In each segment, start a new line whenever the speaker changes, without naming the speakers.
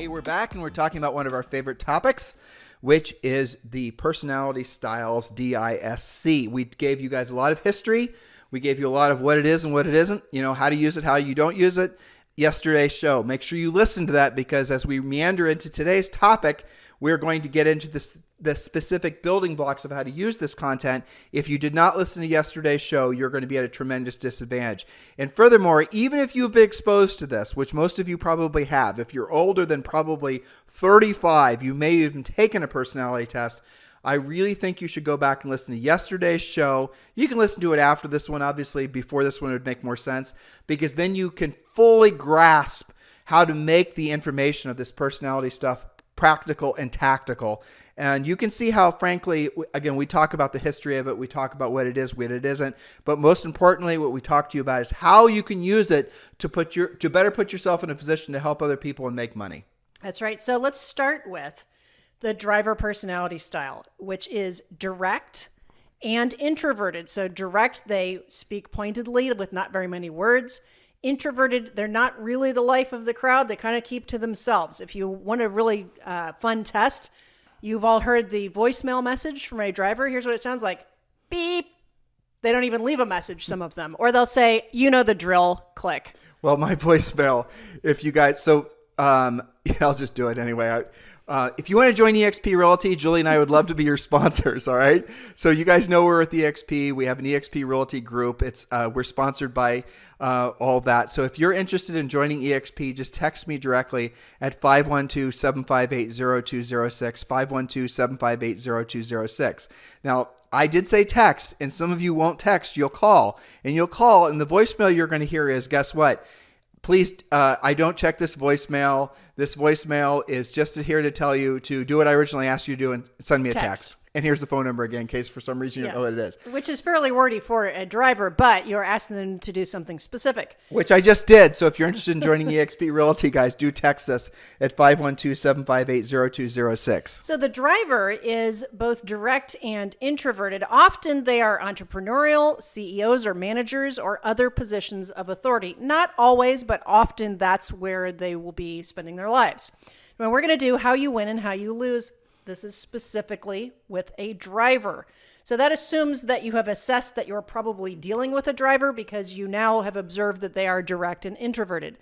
Hey, we're back and we're talking about one of our favorite topics, which is the personality styles, DISC. We gave you guys a lot of history. We gave you a lot of what it is and what it isn't, how to use it, how you don't use it. Yesterday's show. Make sure you listen to that because as we meander into today's topic, we're going to get into the specific building blocks of how to use this content. If you did not listen to yesterday's show, you're going to be at a tremendous disadvantage. And furthermore, even if you've been exposed to this, which most of you probably have, if you're older than probably 35, you may have even taken a personality test, I really think you should go back and listen to yesterday's show. You can listen to it after this one, obviously. Before this one, it would make more sense because then you can fully grasp how to make the information of this personality stuff practical and tactical. And you can see how, frankly, again, we talk about the history of it. We talk about what it is, what it isn't. But most importantly, what we talk to you about is how you can use it to better put yourself in a position to help other people and make money.
That's right. So let's start with the driver personality style, which is direct and introverted. So direct, they speak pointedly with not very many words. Introverted, they're not really the life of the crowd. They kind of keep to themselves. If you want a really fun test, you've all heard the voicemail message from a driver. Here's what it sounds like. Beep. They don't even leave a message, some of them. Or they'll say, you know the drill, click.
Well, my voicemail, if you guys, I'll just do it anyway. If you want to join eXp Realty, Julie and I would love to be your sponsors, all right? So you guys know we're at the eXp. We have an eXp Realty group. We're sponsored by all of that. So if you're interested in joining eXp, just text me directly at 512-758-0206, 512-758-0206. Now, I did say text, and some of you won't text. You'll call, and the voicemail you're going to hear is, guess what? Please, I don't check this voicemail. This voicemail is just here to tell you to do what I originally asked you to do and send me a text. And here's the phone number again in case for some reason you don't know what it is.
Which is fairly wordy for a driver, but you're asking them to do something specific.
Which I just did. So if you're interested in joining eXp Realty, guys, do text us at 512-758-0206.
So the driver is both direct and introverted. Often they are entrepreneurial, CEOs or managers or other positions of authority. Not always, but often that's where they will be spending their lives. Now we're going to do how you win and how you lose. This is specifically with a driver. So that assumes that you have assessed that you're probably dealing with a driver because you now have observed that they are direct and introverted.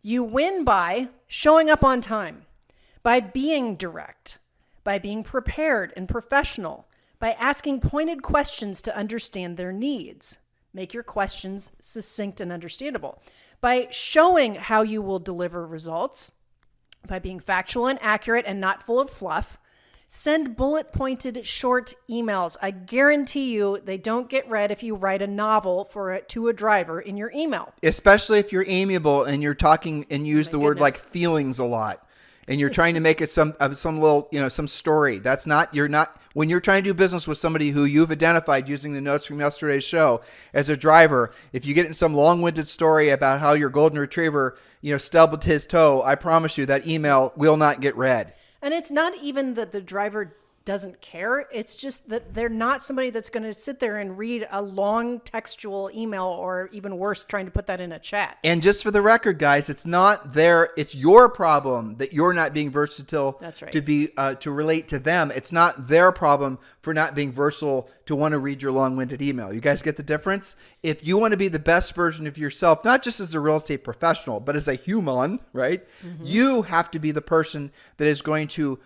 You win by showing up on time, by being direct, by being prepared and professional, by asking pointed questions to understand their needs. Make your questions succinct and understandable. By showing how you will deliver results, by being factual and accurate and not full of fluff. Send bullet-pointed short emails. I guarantee you they don't get read if you write a novel to a driver in your email.
Especially if you're amiable and you're talking and use the word like feelings a lot. And you're trying to make it some little, some story. When you're trying to do business with somebody who you've identified using the notes from yesterday's show as a driver, if you get in some long-winded story about how your golden retriever, stubbed his toe, I promise you that email will not get read.
And it's not even that the driver doesn't care. It's just that they're not somebody that's going to sit there and read a long textual email or even worse, trying to put that in a chat.
And just for the record, guys, it's your problem that you're not being versatile.
That's right.
to relate to them. It's not their problem for not being versatile to want to read your long-winded email. You guys get the difference? If you want to be the best version of yourself, not just as a real estate professional, but as a human, right? Mm-hmm. You have to be the person that is going to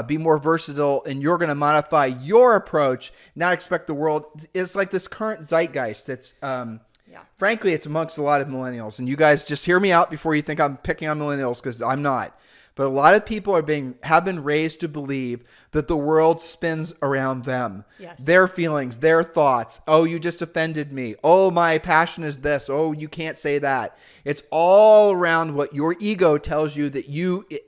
be more versatile, and you're going to modify your approach, not expect the world. It's like this current zeitgeist that's, frankly, it's amongst a lot of millennials. And you guys just hear me out before you think I'm picking on millennials, because I'm not. But a lot of people have been raised to believe that the world spins around them.
Yes. Their feelings,
their thoughts. Oh, you just offended me. Oh, my passion is this. Oh, you can't say that. It's all around what your ego tells you that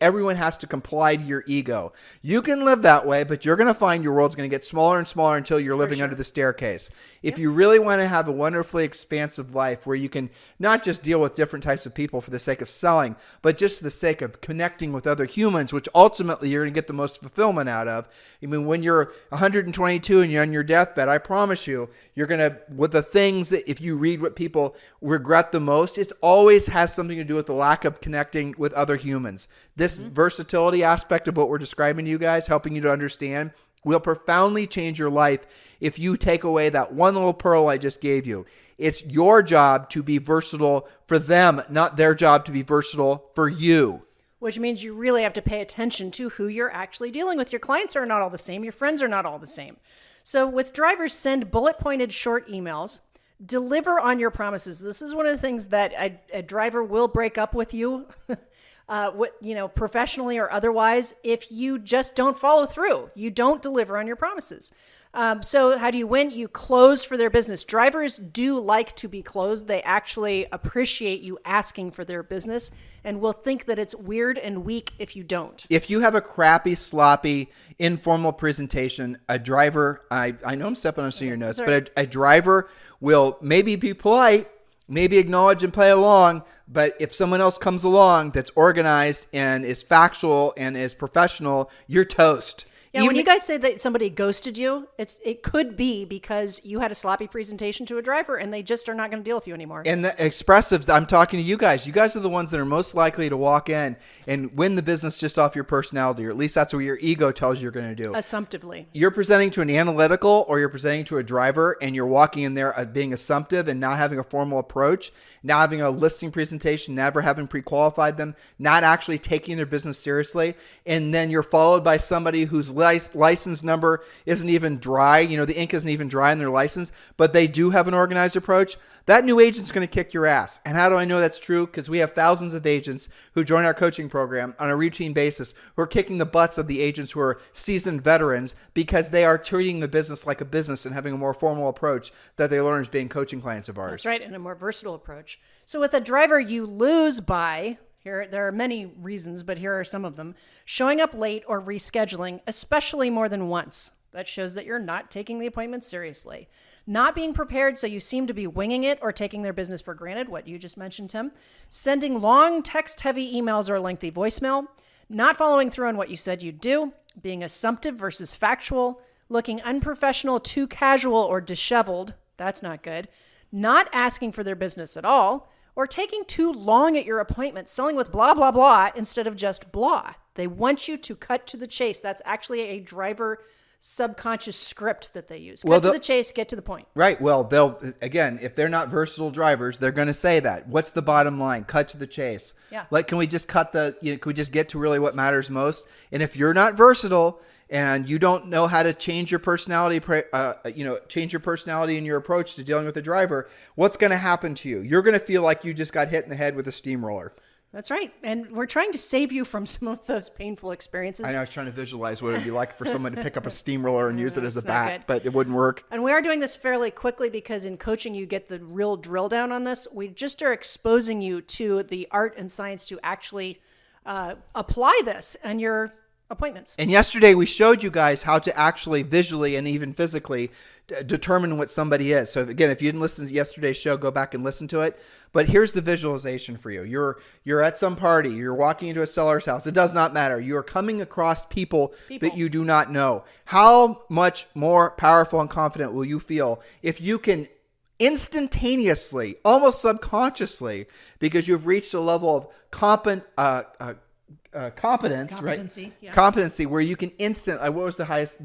everyone has to comply to your ego. You can live that way, but you're going to find your world's going to get smaller and smaller until you're living under the staircase. If you really want to have a wonderfully expansive life where you can not just deal with different types of people for the sake of selling, but just for the sake of connecting with other humans, which ultimately you're going to get the most fulfillment out of. I mean, when you're 122 and you're on your deathbed, I promise you, you're going to, with the things that if you read what people regret the most, it always has something to do with the lack of connecting with other humans. This versatility aspect of what we're describing to you guys, helping you to understand, will profoundly change your life if you take away that one little pearl I just gave you. It's your job to be versatile for them, not their job to be versatile for you.
Which means you really have to pay attention to who you're actually dealing with. Your clients are not all the same. Your friends are not all the same. So with drivers, send bullet-pointed short emails. Deliver on your promises. This is one of the things that a driver will break up with you, professionally or otherwise, if you just don't follow through. You don't deliver on your promises. So how do you win? You close for their business. Drivers do like to be closed. They actually appreciate you asking for their business and will think that it's weird and weak if you don't.
If you have a crappy, sloppy, informal presentation, a driver, I know I'm stepping on some of your notes, but a driver will maybe be polite, maybe acknowledge and play along, but if someone else comes along that's organized and is factual and is professional, you're toast.
Yeah, when you guys say that somebody ghosted you, it could be because you had a sloppy presentation to a driver and they just are not going to deal with you anymore.
And the expressives, I'm talking to you guys. You guys are the ones that are most likely to walk in and win the business just off your personality, or at least that's what your ego tells you you're going to do.
Assumptively.
You're presenting to an analytical or you're presenting to a driver and you're walking in there being assumptive and not having a formal approach, not having a listing presentation, never having pre-qualified them, not actually taking their business seriously. And then you're followed by somebody whose license number isn't even dry. The ink isn't even dry in their license, but they do have an organized approach. That new agent's going to kick your ass. And how do I know that's true? Because we have thousands of agents who join our coaching program on a routine basis who are kicking the butts of the agents who are seasoned veterans because they are treating the business like a business and having a more formal approach that they learn as being coaching clients of ours.
That's right, and a more versatile approach. So with a driver, you lose by... There are many reasons, but here are some of them. Showing up late or rescheduling, especially more than once. That shows that you're not taking the appointment seriously. Not being prepared, so you seem to be winging it or taking their business for granted, what you just mentioned, Tim. Sending long text-heavy emails or lengthy voicemail. Not following through on what you said you'd do. Being assumptive versus factual. Looking unprofessional, too casual, or disheveled. That's not good. Not asking for their business at all. Or taking too long at your appointment, selling with blah, blah, blah, instead of just blah. They want you to cut to the chase. That's actually a driver subconscious script that they use. Cut to the chase, get to the point.
Right. Well, again, if they're not versatile drivers, they're going to say that. What's the bottom line? Cut to the chase.
Yeah.
Can we just can we just get to really what matters most? And if you're not versatile and you don't know how to change your personality, change your personality and your approach to dealing with the driver, what's going to happen to you? You're going to feel like you just got hit in the head with a steamroller.
That's right. And we're trying to save you from some of those painful experiences.
I know, I was trying to visualize what it would be like for someone to pick up a steamroller and use it as a bat,
good.
but it wouldn't work.
And we are doing this fairly quickly because in coaching, you get the real drill down on this. We just are exposing you to the art and science to actually apply this in your appointments.
And yesterday we showed you guys how to actually visually and even physically determine what somebody is. So again, if you didn't listen to yesterday's show, go back and listen to it. But here's the visualization for you. You're at some party. You're walking into a seller's house. It does not matter. You are coming across people that you do not know. How much more powerful and confident will you feel if you can instantaneously, almost subconsciously, because you've reached a level of competence, right?
Yeah.
Competency where you can what was the highest,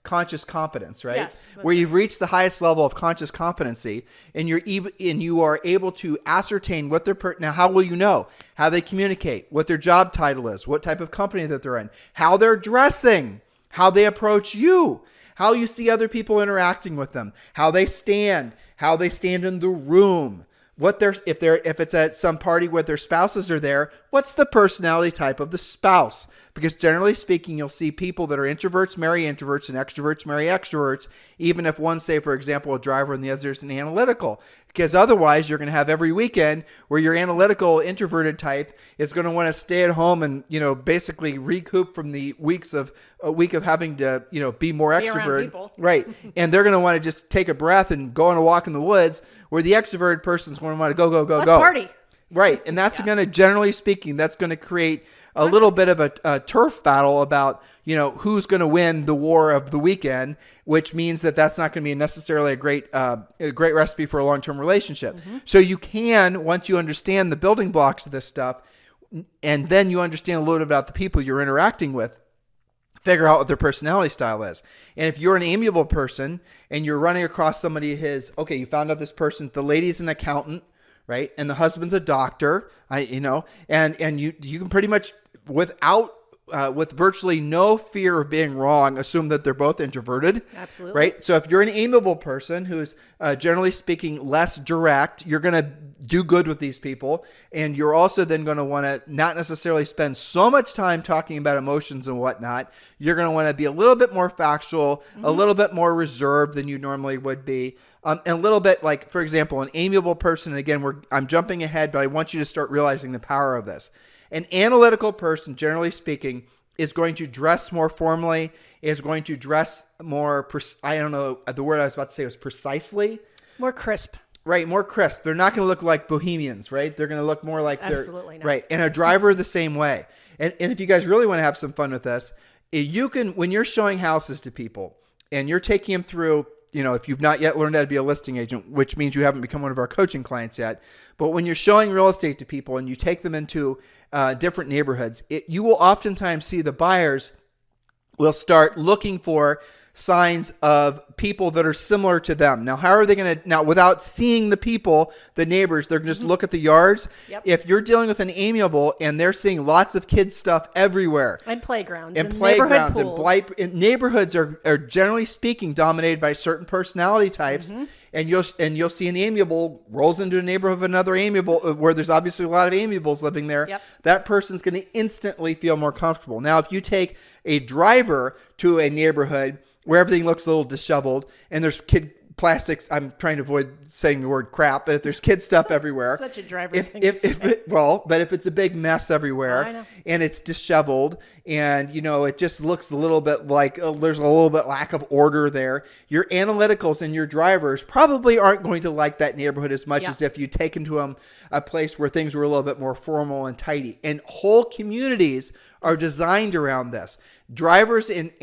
conscious competence, right?
Yes.
Where you've reached the highest level of conscious competency and you are able to ascertain what now how will you know? How they communicate, what their job title is, what type of company that they're in, how they're dressing, how they approach you, how you see other people interacting with them, how they stand in the room. If it's at some party where their spouses are there, what's the personality type of the spouse? Because generally speaking, you'll see people that are introverts marry introverts and extroverts marry extroverts, even if one, say, for example, a driver and the other is an analytical. Because otherwise, you're going to have every weekend where your analytical introverted type is going to want to stay at home and, basically recoup from the a week of having to, be more
Be around
extrovert.
people.
Right. And they're going to want to just take a breath and go on a walk in the woods, where the extroverted person's going to want to go, go, go,
Let's
go.
party.
Right. And that's going to, generally speaking, that's going to create a little bit of a turf battle about, who's going to win the war of the weekend, which means that that's not going to be necessarily a great recipe for a long-term relationship. Mm-hmm. So you can, once you understand the building blocks of this stuff, and then you understand a little bit about the people you're interacting with, figure out what their personality style is. And if you're an amiable person and you're running across somebody you found out this person, the lady's an accountant, right? And the husband's a doctor, and you can pretty much with virtually no fear of being wrong, assume that they're both introverted.
Absolutely.
Right? So if you're an amiable person who's generally speaking less direct, you're going to do good with these people. And you're also then going to want to not necessarily spend so much time talking about emotions and whatnot. You're going to want to be a little bit more factual, a little bit more reserved than you normally would be. And a little bit like, for example, an amiable person, and again, I'm jumping ahead, but I want you to start realizing the power of this. An analytical person, generally speaking, is going to dress more formally, is going to dress more, I don't know, the word I was about to say was precisely.
More crisp.
Right, more crisp. They're not going to look like bohemians, right? They're going to look more like
Absolutely not.
Right, and a driver the same way. And if you guys really want to have some fun with this, you can, when you're showing houses to people and you're taking them through, if you've not yet learned how to be a listing agent, which means you haven't become one of our coaching clients yet, but when you're showing real estate to people and you take them into different neighborhoods, you will oftentimes see the buyers will start looking for signs of people that are similar to them. Now, how are they going to, now without seeing the people, the neighbors, they're going to just look at the yards.
Yep.
If you're dealing with an amiable and they're seeing lots of kids stuff everywhere.
And playgrounds.
And
playgrounds.
And neighborhoods are generally speaking dominated by certain personality types. Mm-hmm. And you'll see an amiable rolls into a neighborhood of another amiable where there's obviously a lot of amiables living there.
Yep.
That person's going to instantly feel more comfortable. Now, if you take a driver to a neighborhood where everything looks a little disheveled and there's kid plastics, I'm trying to avoid saying the word crap, but if there's kid stuff everywhere.
Such a driver thing to say.
But if it's a big mess everywhere and it's disheveled and, it just looks a little bit like there's a little bit lack of order there, your analyticals and your drivers probably aren't going to like that neighborhood as much as if you take them to a place where things were a little bit more formal and tidy. And whole communities are designed around this. Drivers in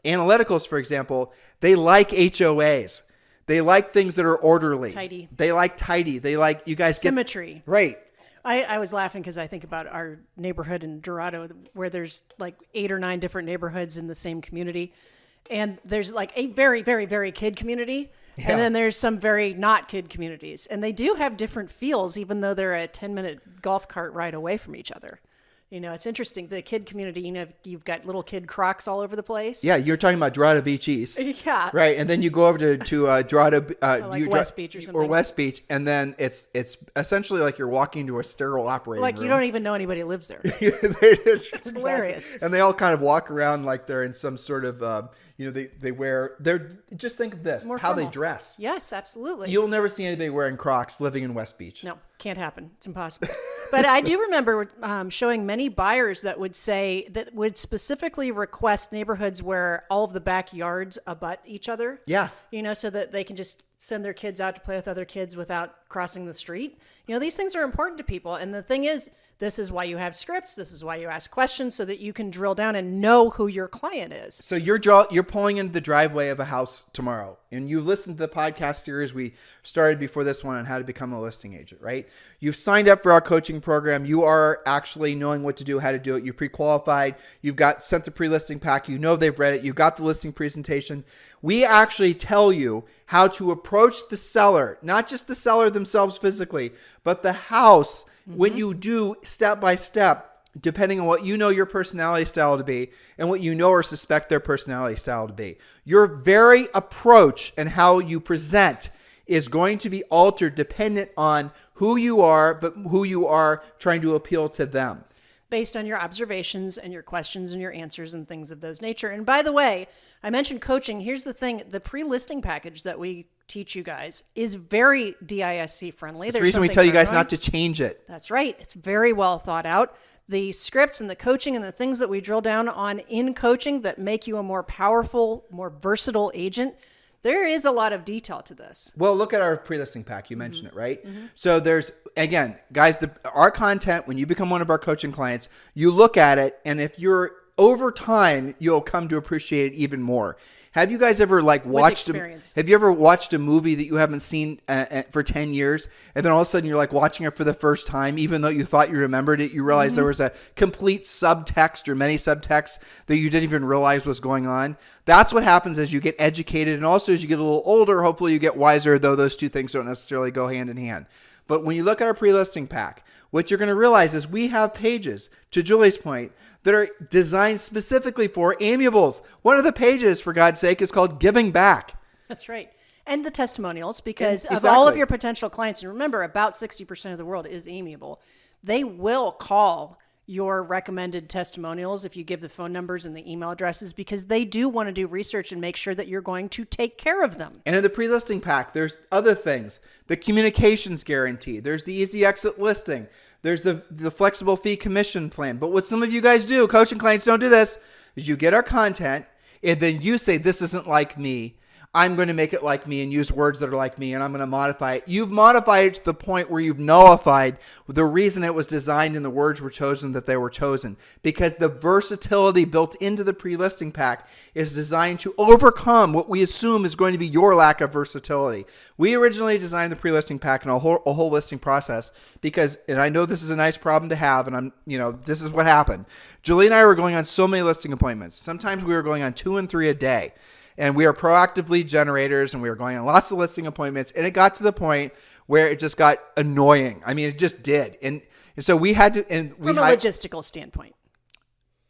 analyticals, for example, they like HOAs. They like things that are orderly.
Tidy.
They like tidy. They like, you guys
symmetry.
Right.
I was laughing because I think about our neighborhood in Dorado where there's like 8 or 9 different neighborhoods in the same community. And there's like a very, very, very kid community. Yeah. And then there's some very not kid communities. And they do have different feels, even though they're a 10-minute golf cart ride away from each other. It's interesting. The kid community, you've got little kid Crocs all over the place.
Yeah, you're talking about Dorado Beach East.
Yeah.
Right, and then you go over to Dorado,
like West Beach or something.
Or West Beach, and then it's essentially like you're walking to a sterile operating room.
Like you don't even know anybody lives there.
It's
hilarious.
And they all kind of walk around like they're in some sort of, just think of this,
More
how
formal.
they dress.
Yes, absolutely.
You'll never see anybody wearing Crocs living in West Beach.
No, can't happen. It's impossible. But I do remember showing many buyers that would specifically request neighborhoods where all of the backyards abut each other.
Yeah.
So that they can just send their kids out to play with other kids without crossing the street. These things are important to people. And the thing is, this is why you have scripts. This is why you ask questions so that you can drill down and know who your client is.
So you're pulling into the driveway of a house tomorrow, and you listened to the podcast series we started before this one on how to become a listing agent, right? You've signed up for our coaching program. You are actually knowing what to do, how to do it. You're pre-qualified. You've got sent the pre-listing pack. They've read it. You got the listing presentation. We actually tell you how to approach the seller, not just the seller themselves physically, but the house. When you do step by step, depending on what your personality style to be and what or suspect their personality style to be. Your very approach and how you present is going to be altered dependent on who you are, but who you are trying to appeal to them.
Based on your observations and your questions and your answers and things of those nature. And by the way, I mentioned coaching. Here's the thing. The pre-listing package that we teach you guys is very DISC friendly.
That's the reason we tell you guys not to change it.
That's right. It's very well thought out. The scripts and the coaching and the things that we drill down on in coaching that make you a more powerful, more versatile agent, there is a lot of detail to this.
Well, look at our pre-listing pack. You mentioned it, right? So there's, again, guys, our content, when you become one of our coaching clients, you look at it, and if you're over time, you'll come to appreciate it even more. Have you guys ever watched? Have you ever watched a movie that you haven't seen for 10 years, and then all of a sudden you're watching it for the first time, even though you thought you remembered it, you realize there was a complete subtext or many subtexts that you didn't even realize was going on. That's what happens as you get educated, and also as you get a little older. Hopefully, you get wiser. Though those two things don't necessarily go hand in hand. But when you look at our pre-listing pack, what you're going to realize is we have pages, to Julie's point, that are designed specifically for amiables. One of the pages, for God's sake, is called Giving Back.
That's right. And the testimonials, because of all of your potential clients, and remember, about 60% of the world is amiable, they will call your recommended testimonials if you give the phone numbers and the email addresses, because they do want to do research and make sure that you're going to take care of them.
And in the pre-listing pack, there's other things. The communications guarantee. There's the easy exit listing. There's the flexible fee commission plan. But what some of you guys do, coaching clients don't do this, is you get our content and then you say, this isn't like me. I'm going to make it like me and use words that are like me, and I'm going to modify it. You've modified it to the point where you've nullified the reason it was designed and the words were chosen that they were chosen, because the versatility built into the pre-listing pack is designed to overcome what we assume is going to be your lack of versatility. We originally designed the pre-listing pack and a whole listing process because, and I know this is a nice problem to have, and this is what happened. Julie and I were going on so many listing appointments. Sometimes we were going on 2 and 3 a day. And we are proactive lead generators, and we were going on lots of listing appointments. And it got to the point where it just got annoying. I mean, it just did. And so we had to. From
a logistical standpoint.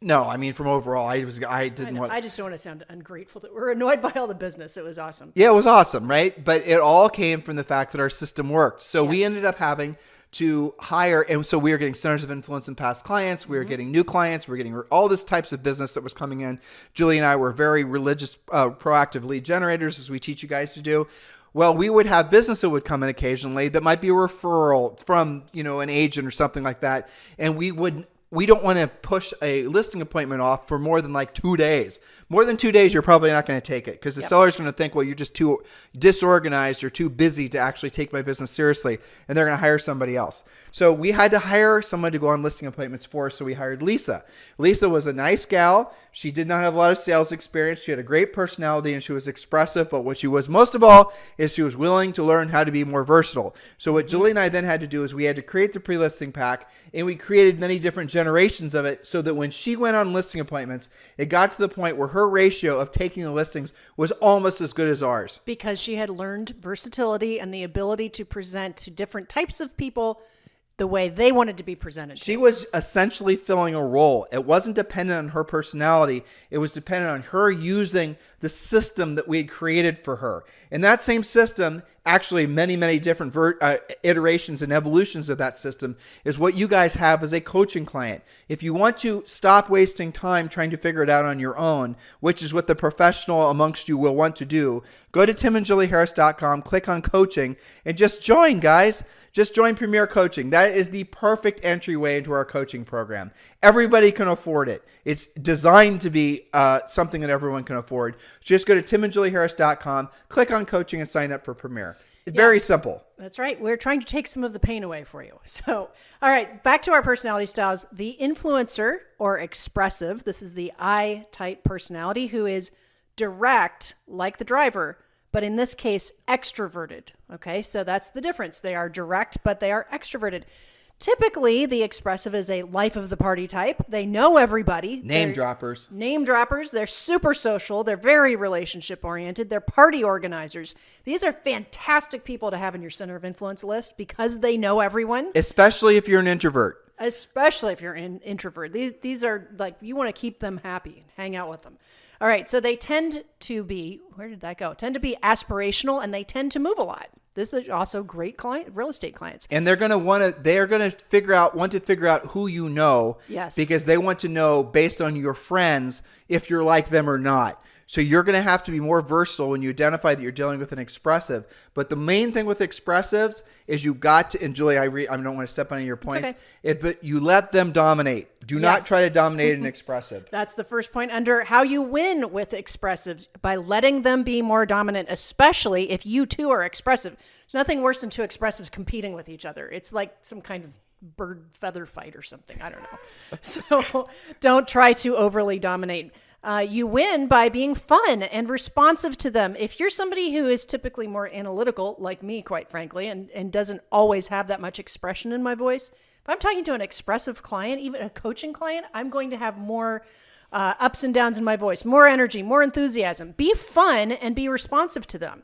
No, I mean from overall. I just don't want to
sound ungrateful that we're annoyed by all the business. It was awesome.
Yeah, it was awesome, right? But it all came from the fact that our system worked. So we ended up having to hire, and so we were getting centers of influence and past clients. We were getting new clients. We were getting all this types of business that was coming in. Julie and I were very religious, proactive lead generators, as we teach you guys to do. Well, we would have business that would come in occasionally that might be a referral from, an agent or something like that. And we don't want to push a listing appointment off for more than 2 days. More than 2 days, you're probably not going to take it because the seller's going to think, well, you're just too disorganized or too busy to actually take my business seriously, and they're going to hire somebody else. So we had to hire someone to go on listing appointments for us, so we hired Lisa. Lisa was a nice gal. She did not have a lot of sales experience. She had a great personality, and she was expressive, but what she was most of all is she was willing to learn how to be more versatile. So what Julie and I then had to do is we had to create the pre-listing pack, and we created many different generations of it so that when she went on listing appointments, it got to the point where her ratio of taking the listings was almost as good as ours.
Because she had learned versatility and the ability to present to different types of people the way they wanted to be presented.
She was essentially filling a role. It wasn't dependent on her personality. It was dependent on her using the system that we had created for her. And that same system, actually many, many different iterations and evolutions of that system, is what you guys have as a coaching client. If you want to stop wasting time trying to figure it out on your own, which is what the professional amongst you will want to do, go to timandjulieharris.com, click on coaching, and just join, guys. Just join Premier Coaching. That is the perfect entryway into our coaching program. Everybody can afford it. It's designed to be something that everyone can afford. Just go to timandjulieharris.com, click on coaching, and sign up for Premier. It's very simple.
That's right. We're trying to take some of the pain away for you. So, all right, back to our personality styles. The influencer or expressive, this is the I-type personality who is direct like the driver, but in this case, extroverted. Okay, so that's the difference. They are direct, but they are extroverted. Typically, the expressive is a life of the party type. They know everybody.
Name droppers.
They're super social. They're very relationship oriented. They're party organizers. These are fantastic people to have in your center of influence list because they know everyone.
Especially if you're an introvert.
Especially if you're an introvert. These are you want to keep them happy, hang out with them. All right, so they tend to be, where did that go? Tend to be aspirational, and they tend to move a lot. This is also great real estate clients.
And they're going to want to figure out who you know.
Yes.
Because they want to know based on your friends if you're like them or not. So you're going to have to be more versatile when you identify that you're dealing with an expressive. But the main thing with expressives is you got to, and Julie, I don't want to step on your points, but you let them dominate. Do not try to dominate an expressive.
That's the first point under how you win with expressives, by letting them be more dominant, especially if you too are expressive. There's nothing worse than two expressives competing with each other. It's like some kind of bird feather fight or something. I don't know. So don't try to overly dominate. You win by being fun and responsive to them. If you're somebody who is typically more analytical, like me, quite frankly, and doesn't always have that much expression in my voice, if I'm talking to an expressive client, even a coaching client, I'm going to have more ups and downs in my voice, more energy, more enthusiasm. Be fun and be responsive to them.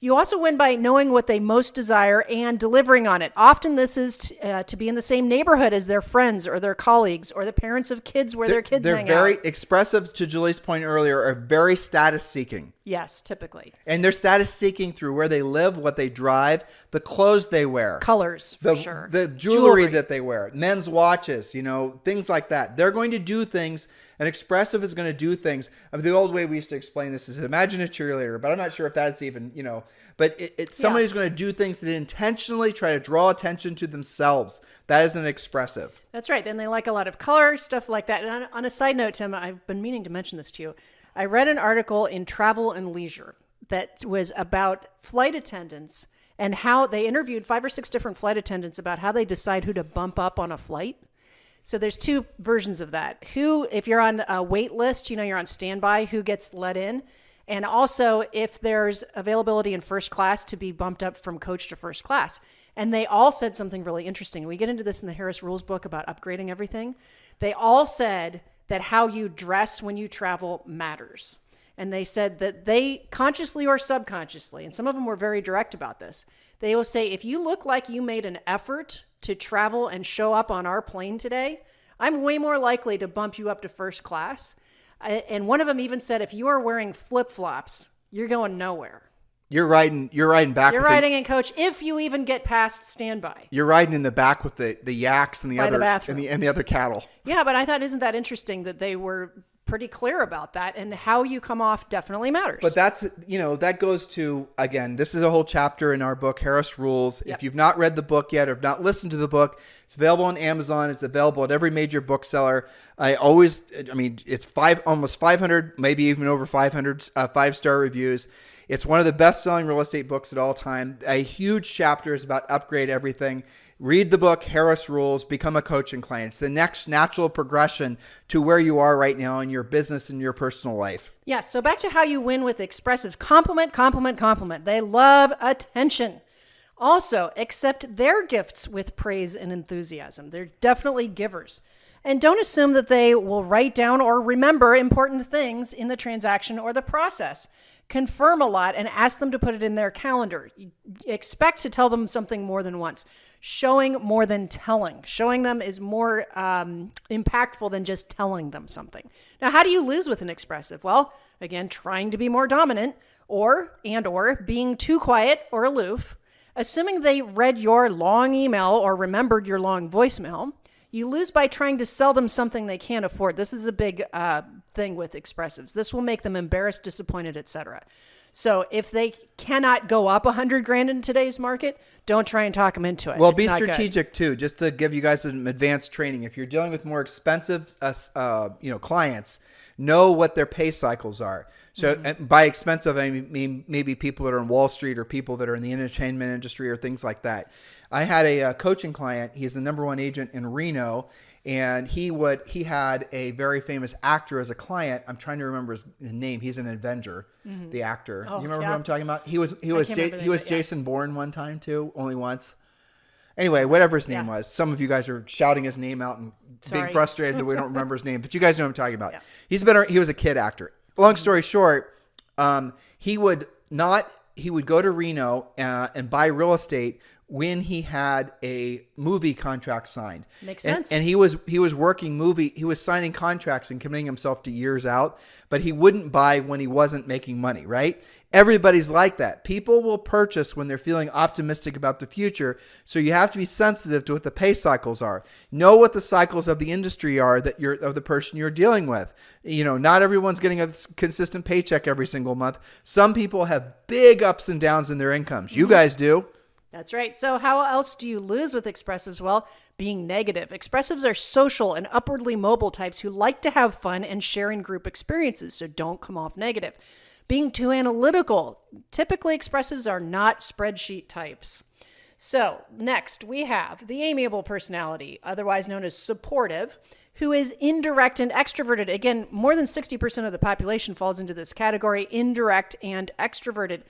You also win by knowing what they most desire and delivering on it. Often this is to be in the same neighborhood as their friends or their colleagues or the parents of kids where their kids hang out.
They're very expressive, to Julie's point earlier, are very status seeking.
Yes, typically.
And they're status seeking through where they live, what they drive, the clothes they wear.
Colors, for sure.
The jewelry that they wear, men's watches, things like that. They're going to do things. An expressive is going to do things. I mean, the old way we used to explain this is imagine a cheerleader, but I'm not sure if that's even, but it's somebody who's going to do things that intentionally try to draw attention to themselves. That is an expressive.
That's right. And they like a lot of color, stuff like that. And on a side note, Tim, I've been meaning to mention this to you. I read an article in Travel and Leisure that was about flight attendants and how they interviewed 5 or 6 different flight attendants about how they decide who to bump up on a flight. So there's 2 versions of that. Who, if you're on a wait list, you're on standby, who gets let in. And also if there's availability in first class to be bumped up from coach to first class. And they all said something really interesting. We get into this in the Harris Rules book about upgrading everything. They all said that how you dress when you travel matters. And they said that they consciously or subconsciously, and some of them were very direct about this, they will say, if you look like you made an effort to travel and show up on our plane today, I'm way more likely to bump you up to first class. And one of them even said, if you are wearing flip-flops, you're going nowhere.
You're riding back.
You're riding in coach if you even get past standby.
You're riding in the back with the yaks and the other and the other cattle.
Yeah, but I thought, isn't that interesting that they were pretty clear about that, and how you come off definitely matters.
But that's, that goes to, again, this is a whole chapter in our book, Harris Rules. Yep. If you've not read the book yet or have not listened to the book, it's available on Amazon. It's available at every major bookseller. It's almost 500, maybe even over 500 5-star reviews. It's one of the best-selling real estate books at all time. A huge chapter is about upgrade everything. Read the book, Harris Rules, become a coaching client. It's the next natural progression to where you are right now in your business and your personal life.
Yeah, so back to how you win with expressive. Compliment, compliment, compliment. They love attention. Also, accept their gifts with praise and enthusiasm. They're definitely givers. And don't assume that they will write down or remember important things in the transaction or the process. Confirm a lot and ask them to put it in their calendar. Expect to tell them something more than once. Showing more than telling. Showing them is more impactful than just telling them something. Now, how do you lose with an expressive? Well, again, trying to be more dominant or being too quiet or aloof. Assuming they read your long email or remembered your long voicemail. You lose by trying to sell them something they can't afford. This is a big thing with expressives. This will make them embarrassed, disappointed, etc. So if they cannot go up $100,000 in today's market, don't try and talk them into it.
Well, be strategic too. Just to give you guys some advanced training, if you're dealing with more expensive, clients, know what their pay cycles are. So by expensive, I mean maybe people that are in Wall Street or people that are in the entertainment industry or things like that. I had a coaching client. He's the number 1 agent in Reno. And he had a very famous actor as a client. I'm trying to remember his name. He's an Avenger, the actor. You remember who I'm talking about? He was Jason Bourne one time too, only once. Anyway, whatever his name was. Some of you guys are shouting his name out and being frustrated that we don't remember his name, but you guys know what I'm talking about. Yeah. He was a kid actor. Long story short, he would go to Reno and buy real estate when he had a movie contract signed.
Makes sense.
And he was signing contracts and committing himself to years out, but he wouldn't buy when he wasn't making money, right? Everybody's like that. People will purchase when they're feeling optimistic about the future. So you have to be sensitive to what the pay cycles are. Know what the cycles of the industry are that of the person you're dealing with. Not everyone's getting a consistent paycheck every single month. Some people have big ups and downs in their incomes. You guys do.
That's right. So how else do you lose with expressives? Well, being negative. Expressives are social and upwardly mobile types who like to have fun and share in group experiences. So don't come off negative. Being too analytical. Typically, expressives are not spreadsheet types. So next, we have the amiable personality, otherwise known as supportive, who is indirect and extroverted. Again, more than 60% of the population falls into this category, indirect and extroverted.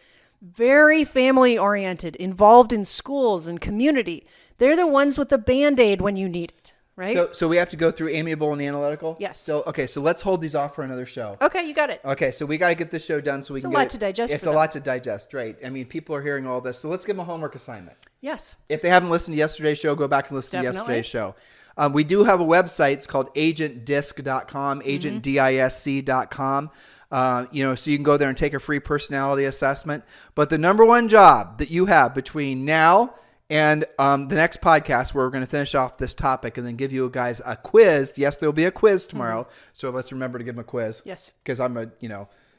Very family-oriented, involved in schools and community. They're the ones with the Band-Aid when you need it, right?
So we have to go through amiable and analytical?
Yes.
So let's hold these off for another show.
Okay, you got it.
Okay, so we got to get this show done so we can get it.
It's a lot to digest.
It's a lot to digest, right? I mean, people are hearing all this. So let's give them a homework assignment.
Yes.
If they haven't listened to yesterday's show, go back and listen to yesterday's show. We do have a website. It's called agentdisc.com, agentdisc.com. So you can go there and take a free personality assessment. But the number one job that you have between now and the next podcast, where we're going to finish off this topic and then give you guys a quiz. Yes, there'll be a quiz tomorrow. So let's remember to give them a quiz.
Yes.
Because I'm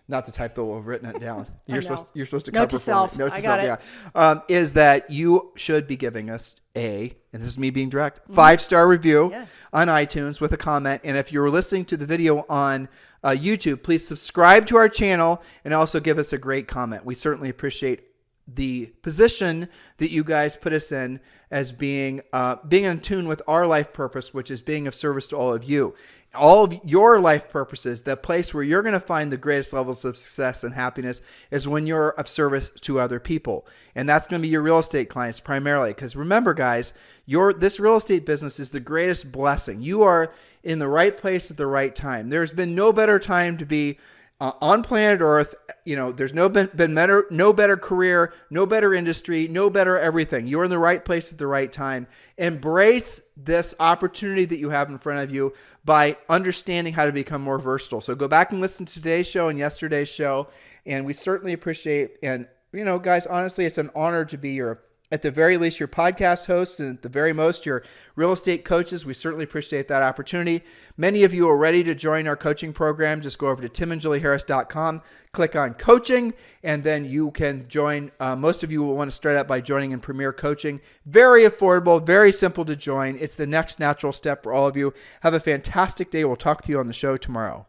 not the type that will have written it down. You're supposed to cover
Note to self.
Note to
I
self,
got it.
Is that you should be giving us and this is me being direct, 5-star review on iTunes with a comment. And if you're listening to the video on YouTube, please subscribe to our channel and also give us a great comment. We certainly appreciate the position that you guys put us in as being in tune with our life purpose, which is being of service to all of you. All of your life purposes, the place where you're going to find the greatest levels of success and happiness is when you're of service to other people. And that's going to be your real estate clients primarily. Because remember, guys, this real estate business is the greatest blessing. You are in the right place at the right time. There's been no better time to be on planet Earth. There's no better career, no better industry, no better everything. You're in the right place at the right time. Embrace this opportunity that you have in front of you by understanding how to become more versatile. So go back and listen to today's show and yesterday's show. And we certainly appreciate, and guys, honestly, it's an honor to be at the very least, your podcast hosts, and at the very most, your real estate coaches. We certainly appreciate that opportunity. Many of you are ready to join our coaching program. Just go over to timandjulieharris.com, click on coaching, and then you can join. Most of you will want to start out by joining in Premier Coaching. Very affordable, very simple to join. It's the next natural step for all of you. Have a fantastic day. We'll talk to you on the show tomorrow.